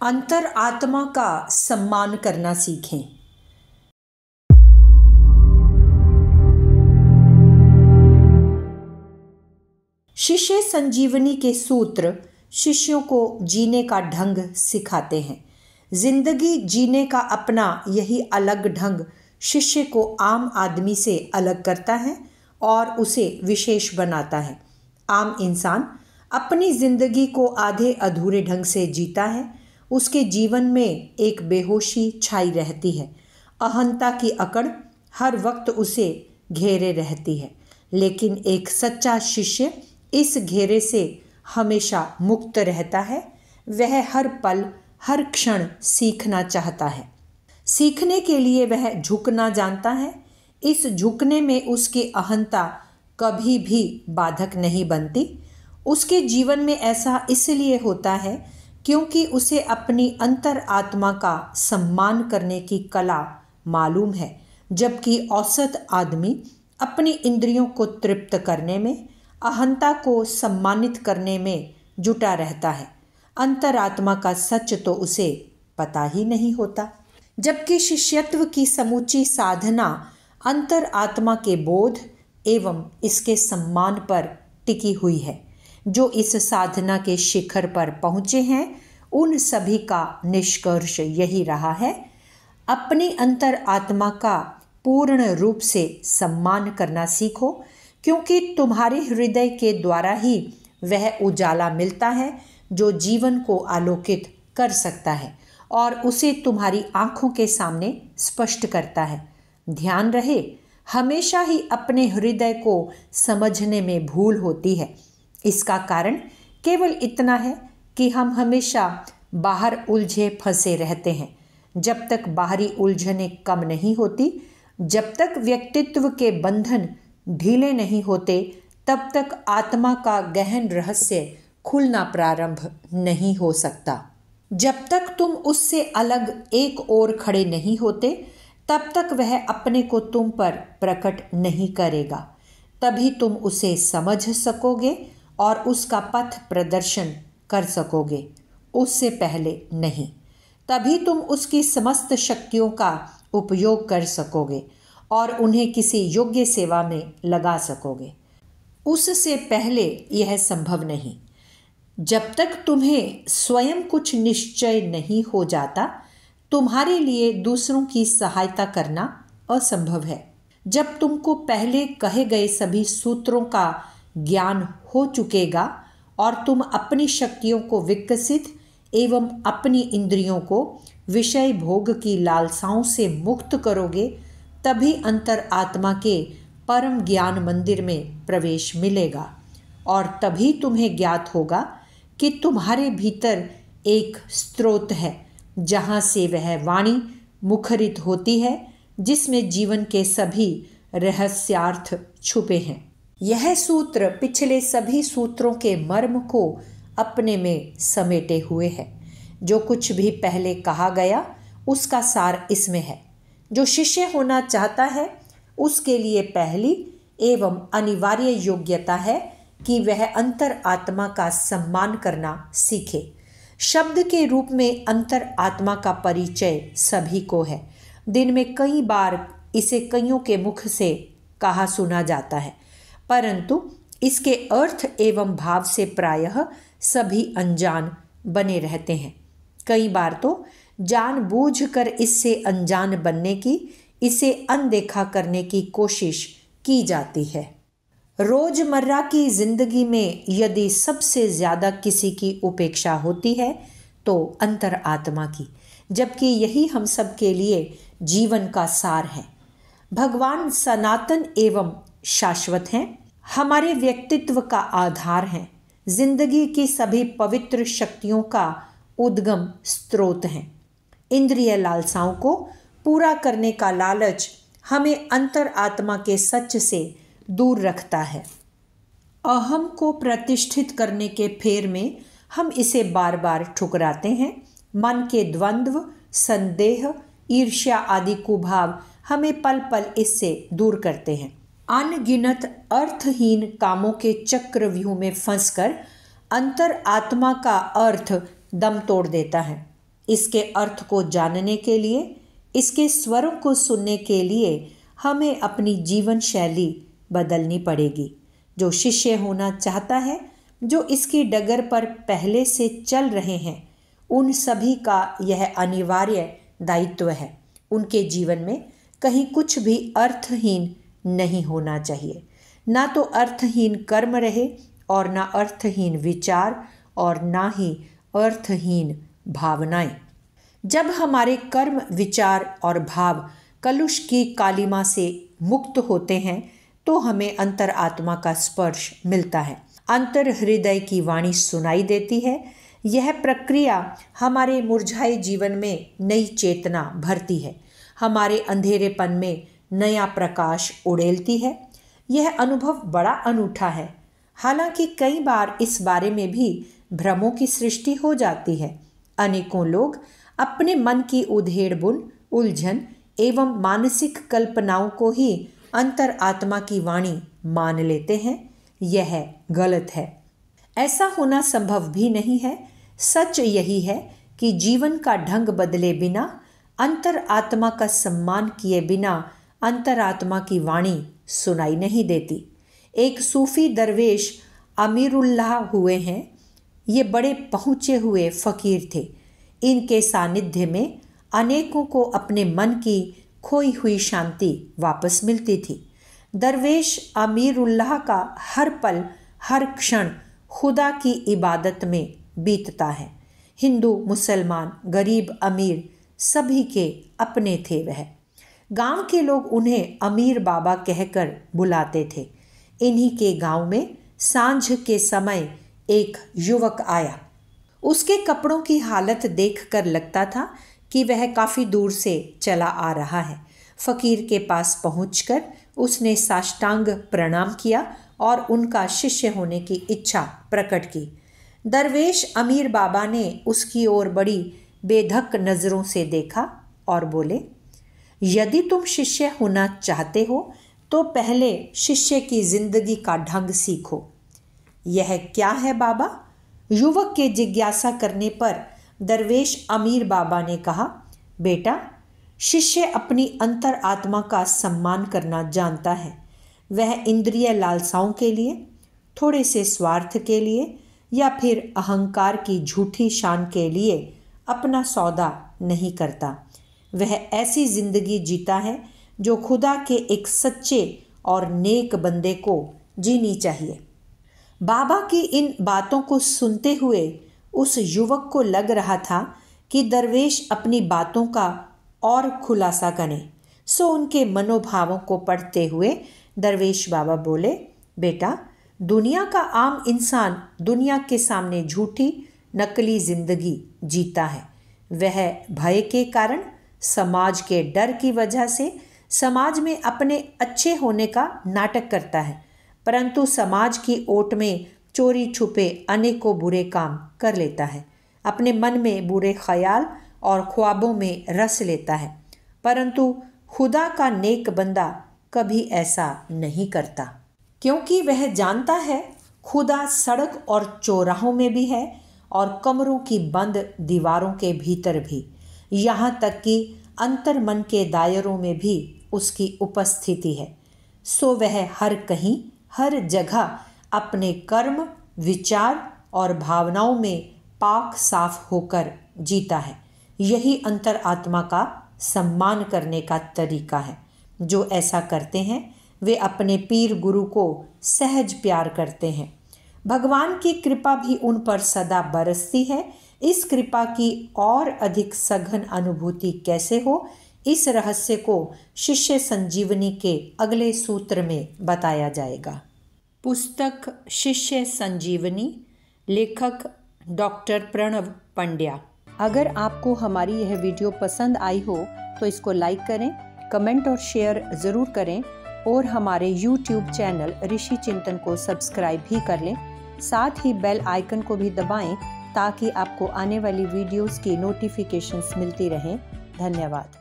अंतर आत्मा का सम्मान करना सीखें। शिष्य संजीवनी के सूत्र शिष्यों को जीने का ढंग सिखाते हैं। जिंदगी जीने का अपना यही अलग ढंग शिष्य को आम आदमी से अलग करता है और उसे विशेष बनाता है। आम इंसान अपनी जिंदगी को आधे अधूरे ढंग से जीता है। उसके जीवन में एक बेहोशी छाई रहती है। अहंता की अकड़ हर वक्त उसे घेरे रहती है। लेकिन एक सच्चा शिष्य इस घेरे से हमेशा मुक्त रहता है। वह हर पल हर क्षण सीखना चाहता है। सीखने के लिए वह झुकना जानता है। इस झुकने में उसकी अहंता कभी भी बाधक नहीं बनती। उसके जीवन में ऐसा इसलिए होता है क्योंकि उसे अपनी अंतर आत्मा का सम्मान करने की कला मालूम है, जबकि औसत आदमी अपनी इंद्रियों को तृप्त करने में, अहंता को सम्मानित करने में जुटा रहता है। अंतरात्मा का सच तो उसे पता ही नहीं होता। जबकि शिष्यत्व की समूची साधना अंतर आत्मा के बोध एवं इसके सम्मान पर टिकी हुई है। जो इस साधना के शिखर पर पहुँचे हैं उन सभी का निष्कर्ष यही रहा है, अपनी अंतर आत्मा का पूर्ण रूप से सम्मान करना सीखो, क्योंकि तुम्हारे हृदय के द्वारा ही वह उजाला मिलता है जो जीवन को आलोकित कर सकता है और उसे तुम्हारी आंखों के सामने स्पष्ट करता है। ध्यान रहे, हमेशा ही अपने हृदय को समझने में भूल होती है। इसका कारण केवल इतना है कि हम हमेशा बाहर उलझे फंसे रहते हैं। जब तक बाहरी उलझनें कम नहीं होती, जब तक व्यक्तित्व के बंधन ढीले नहीं होते, तब तक आत्मा का गहन रहस्य खुलना प्रारंभ नहीं हो सकता। जब तक तुम उससे अलग एक ओर खड़े नहीं होते, तब तक वह अपने को तुम पर प्रकट नहीं करेगा। तभी तुम उसे समझ सकोगे और उसका पथ प्रदर्शन कर सकोगे, उससे पहले नहीं। तभी तुम उसकी समस्त शक्तियों का उपयोग कर सकोगे और उन्हें किसी योग्य सेवा में लगा सकोगे। उससे पहले यह संभव नहीं। जब तक तुम्हें स्वयं कुछ निश्चय नहीं हो जाता, तुम्हारे लिए दूसरों की सहायता करना असंभव है। जब तुमको पहले कहे गए सभी सूत्रों का ज्ञान हो चुकेगा और तुम अपनी शक्तियों को विकसित एवं अपनी इंद्रियों को विषय भोग की लालसाओं से मुक्त करोगे, तभी अंतर आत्मा के परम ज्ञान मंदिर में प्रवेश मिलेगा और तभी तुम्हें ज्ञात होगा कि तुम्हारे भीतर एक स्रोत है जहाँ से वह वाणी मुखरित होती है, जिसमें जीवन के सभी रहस्यार्थ छुपे हैं। यह सूत्र पिछले सभी सूत्रों के मर्म को अपने में समेटे हुए है। जो कुछ भी पहले कहा गया उसका सार इसमें है। जो शिष्य होना चाहता है उसके लिए पहली एवं अनिवार्य योग्यता है कि वह अंतर आत्मा का सम्मान करना सीखे। शब्द के रूप में अंतर आत्मा का परिचय सभी को है। दिन में कई बार इसे कईयों के मुख से कहा सुना जाता है, परंतु इसके अर्थ एवं भाव से प्रायः सभी अनजान बने रहते हैं। कई बार तो जानबूझकर इससे अनजान बनने की, इसे अनदेखा करने की कोशिश की जाती है। रोजमर्रा की जिंदगी में यदि सबसे ज़्यादा किसी की उपेक्षा होती है तो अंतर आत्मा की, जबकि यही हम सब के लिए जीवन का सार है। भगवान सनातन एवं शाश्वत हैं, हमारे व्यक्तित्व का आधार हैं, जिंदगी की सभी पवित्र शक्तियों का उद्गम स्रोत हैं। इंद्रिय लालसाओं को पूरा करने का लालच हमें अंतर आत्मा के सच से दूर रखता है। अहम को प्रतिष्ठित करने के फेर में हम इसे बार बार ठुकराते हैं। मन के द्वंद्व, संदेह, ईर्ष्या आदि कुभाव हमें पल पल इससे दूर करते हैं। अनगिनत अर्थहीन कामों के चक्रव्यूह में फंसकर अंतर आत्मा का अर्थ दम तोड़ देता है। इसके अर्थ को जानने के लिए, इसके स्वरों को सुनने के लिए हमें अपनी जीवन शैली बदलनी पड़ेगी। जो शिष्य होना चाहता है, जो इसकी डगर पर पहले से चल रहे हैं, उन सभी का यह अनिवार्य दायित्व है। उनके जीवन में कहीं कुछ भी अर्थहीन नहीं होना चाहिए। ना तो अर्थहीन कर्म रहे और ना अर्थहीन विचार और ना ही अर्थहीन भावनाएं। जब हमारे कर्म, विचार और भाव कलुष की कालिमा से मुक्त होते हैं तो हमें अंतर आत्मा का स्पर्श मिलता है, अंतर हृदय की वाणी सुनाई देती है। यह प्रक्रिया हमारे मुरझाए जीवन में नई चेतना भरती है, हमारे अंधेरेपन में नया प्रकाश उड़ेलती है। यह अनुभव बड़ा अनूठा है। हालांकि कई बार इस बारे में भी भ्रमों की सृष्टि हो जाती है। अनेकों लोग अपने मन की उधेड़-बुन, उलझन एवं मानसिक कल्पनाओं को ही अंतर आत्मा की वाणी मान लेते हैं। यह गलत है। ऐसा होना संभव भी नहीं है। सच यही है कि जीवन का ढंग बदले बिना, अंतर आत्मा का सम्मान किए बिना अंतरात्मा की वाणी सुनाई नहीं देती। एक सूफी दरवेश अमीरुल्लाह हुए हैं। ये बड़े पहुँचे हुए फ़कीर थे। इनके सानिध्य में अनेकों को अपने मन की खोई हुई शांति वापस मिलती थी। दरवेश अमीरुल्लाह का हर पल, हर क्षण खुदा की इबादत में बीतता है। हिंदू, मुसलमान, गरीब, अमीर सभी के अपने थे वह। गांव के लोग उन्हें अमीर बाबा कहकर बुलाते थे। इन्हीं के गांव में सांझ के समय एक युवक आया। उसके कपड़ों की हालत देखकर लगता था कि वह काफ़ी दूर से चला आ रहा है। फ़कीर के पास पहुंचकर उसने साष्टांग प्रणाम किया और उनका शिष्य होने की इच्छा प्रकट की। दरवेश अमीर बाबा ने उसकी ओर बड़ी बेधक नज़रों से देखा और बोले, यदि तुम शिष्य होना चाहते हो तो पहले शिष्य की जिंदगी का ढंग सीखो। यह क्या है बाबा? युवक के जिज्ञासा करने पर दरवेश अमीर बाबा ने कहा, बेटा, शिष्य अपनी अंतर आत्मा का सम्मान करना जानता है। वह इंद्रिय लालसाओं के लिए, थोड़े से स्वार्थ के लिए या फिर अहंकार की झूठी शान के लिए अपना सौदा नहीं करता। वह ऐसी जिंदगी जीता है जो खुदा के एक सच्चे और नेक बंदे को जीनी चाहिए। बाबा की इन बातों को सुनते हुए उस युवक को लग रहा था कि दरवेश अपनी बातों का और खुलासा करें। सो उनके मनोभावों को पढ़ते हुए दरवेश बाबा बोले, बेटा, दुनिया का आम इंसान दुनिया के सामने झूठी नकली जिंदगी जीता है। वह भय के कारण, समाज के डर की वजह से समाज में अपने अच्छे होने का नाटक करता है, परंतु समाज की ओट में चोरी छुपे अनेकों बुरे काम कर लेता है। अपने मन में बुरे ख्याल और ख्वाबों में रस लेता है, परंतु खुदा का नेक बंदा कभी ऐसा नहीं करता, क्योंकि वह जानता है खुदा सड़क और चौराहों में भी है और कमरों की बंद दीवारों के भीतर भी, यहाँ तक कि अंतर मन के दायरों में भी उसकी उपस्थिति है। सो वह हर कहीं, हर जगह अपने कर्म, विचार और भावनाओं में पाक साफ होकर जीता है। यही अंतर आत्मा का सम्मान करने का तरीका है। जो ऐसा करते हैं वे अपने पीर गुरु को सहज प्यार करते हैं। भगवान की कृपा भी उन पर सदा बरसती है। इस कृपा की और अधिक सघन अनुभूति कैसे हो, इस रहस्य को शिष्य संजीवनी के अगले सूत्र में बताया जाएगा। पुस्तक शिष्य संजीवनी, लेखक डॉक्टर प्रणव पंड्या। अगर आपको हमारी यह वीडियो पसंद आई हो तो इसको लाइक करें, कमेंट और शेयर ज़रूर करें और हमारे YouTube चैनल ऋषि चिंतन को सब्सक्राइब भी कर लें। साथ ही बेल आइकन को भी दबाएं ताकि आपको आने वाली वीडियोस की नोटिफिकेशंस मिलती रहें। धन्यवाद।